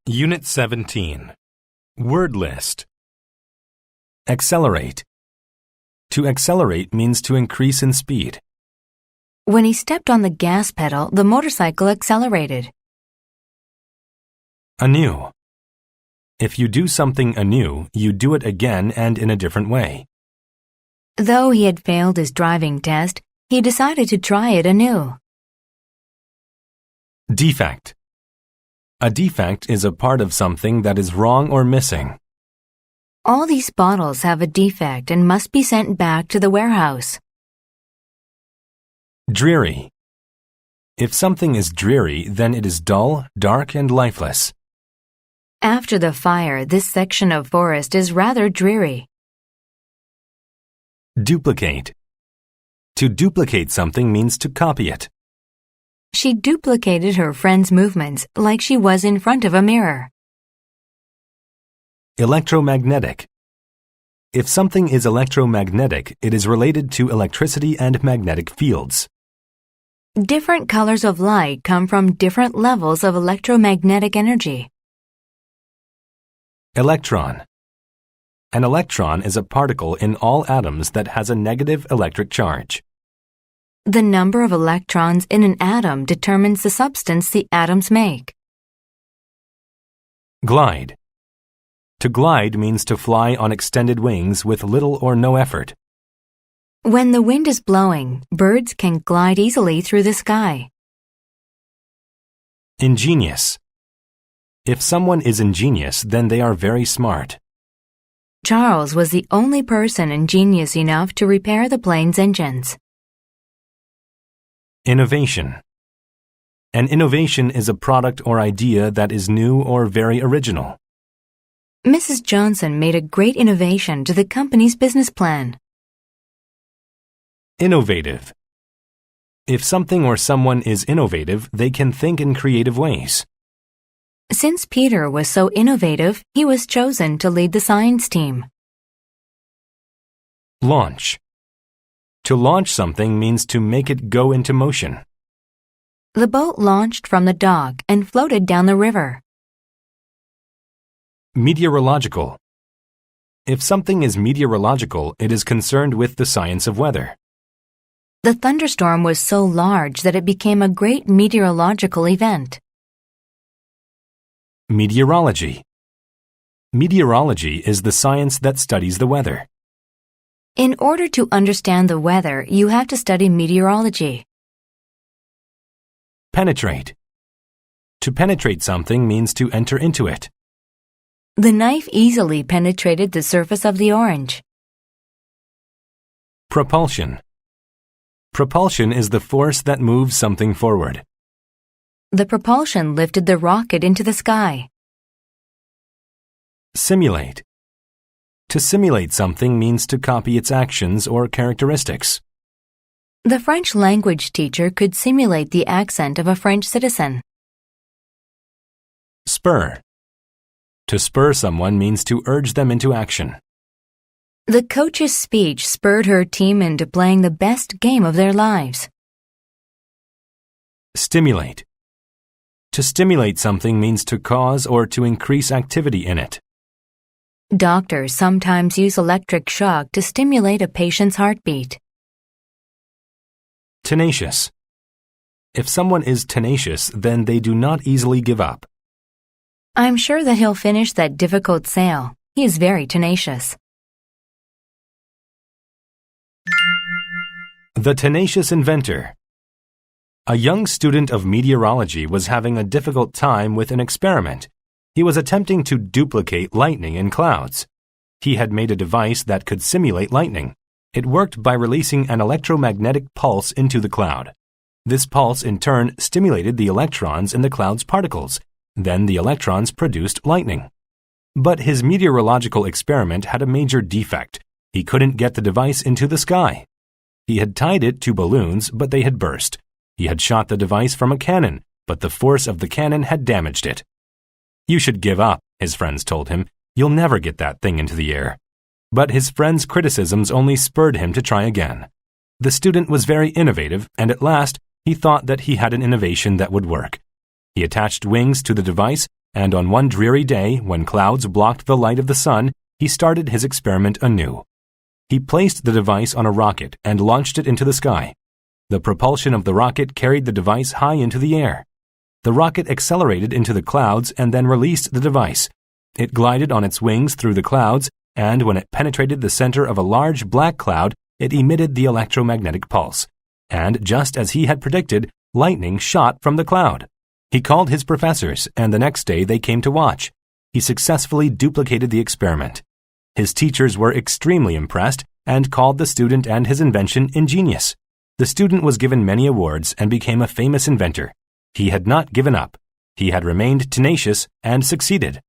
Unit 17. Word list. Accelerate. To accelerate means to increase in speed. When he stepped on the gas pedal, the motorcycle accelerated. Anew. If you do something anew, you do it again and in a different way. Though he had failed his driving test, he decided to try it anew. Defect. A defect is a part of something that is wrong or missing. All these bottles have a defect and must be sent back to the warehouse. Dreary. If something is dreary, then it is dull, dark, and lifeless. After the fire, this section of forest is rather dreary. Duplicate. To duplicate something means to copy it. She duplicated her friend's movements like she was in front of a mirror. Electromagnetic. If something is electromagnetic, it is related to electricity and magnetic fields. Different colors of light come from different levels of electromagnetic energy. Electron. An electron is a particle in all atoms that has a negative electric charge. The number of electrons in an atom determines the substance the atoms make. Glide. To glide means to fly on extended wings with little or no effort. When the wind is blowing, birds can glide easily through the sky. Ingenious. If someone is ingenious, then they are very smart. Charles was the only person ingenious enough to repair the plane's engines. Innovation. An innovation is a product or idea that is new or very original. Mrs. Johnson made a great innovation to the company's business plan. Innovative. If something or someone is innovative, they can think in creative ways. Since Peter was so innovative, he was chosen to lead the science team. Launch. To launch something means to make it go into motion. The boat launched from the dock and floated down the river. Meteorological. If something is meteorological, it is concerned with the science of weather. The thunderstorm was so large that it became a great meteorological event. Meteorology. Meteorology is the science that studies the weather. In order to understand the weather, you have to study meteorology. Penetrate. To penetrate something means to enter into it. The knife easily penetrated the surface of the orange. Propulsion. Propulsion is the force that moves something forward. The propulsion lifted the rocket into the sky. Simulate. To simulate something means to copy its actions or characteristics. The French language teacher could simulate the accent of a French citizen. Spur. To spur someone means to urge them into action. The coach's speech spurred her team into playing the best game of their lives. Stimulate. To stimulate something means to cause or to increase activity in it. Doctors sometimes use electric shock to stimulate a patient's heartbeat. Tenacious. If someone is tenacious, then they do not easily give up. I'm sure that he'll finish that difficult sale. He is very tenacious. The tenacious inventor. A young student of meteorology was having a difficult time with an experiment. He was attempting to duplicate lightning in clouds. He had made a device that could simulate lightning. It worked by releasing an electromagnetic pulse into the cloud. This pulse in turn stimulated the electrons in the cloud's particles. Then the electrons produced lightning. But his meteorological experiment had a major defect. He couldn't get the device into the sky. He had tied it to balloons, but they had burst. He had shot the device from a cannon, but the force of the cannon had damaged it. You should give up, his friends told him. You'll never get that thing into the air. But his friends' criticisms only spurred him to try again. The student was very innovative, and at last he thought that he had an innovation that would work. He attached wings to the device, and on one dreary day, when clouds blocked the light of the sun, he started his experiment anew. He placed the device on a rocket and launched it into the sky. The propulsion of the rocket carried the device high into the air. The rocket accelerated into the clouds and then released the device. It glided on its wings through the clouds, and when it penetrated the center of a large black cloud, it emitted the electromagnetic pulse. And just as he had predicted, lightning shot from the cloud. He called his professors, and the next day they came to watch. He successfully duplicated the experiment. His teachers were extremely impressed and called the student and his invention ingenious. The student was given many awards and became a famous inventor. He had not given up. He had remained tenacious and succeeded.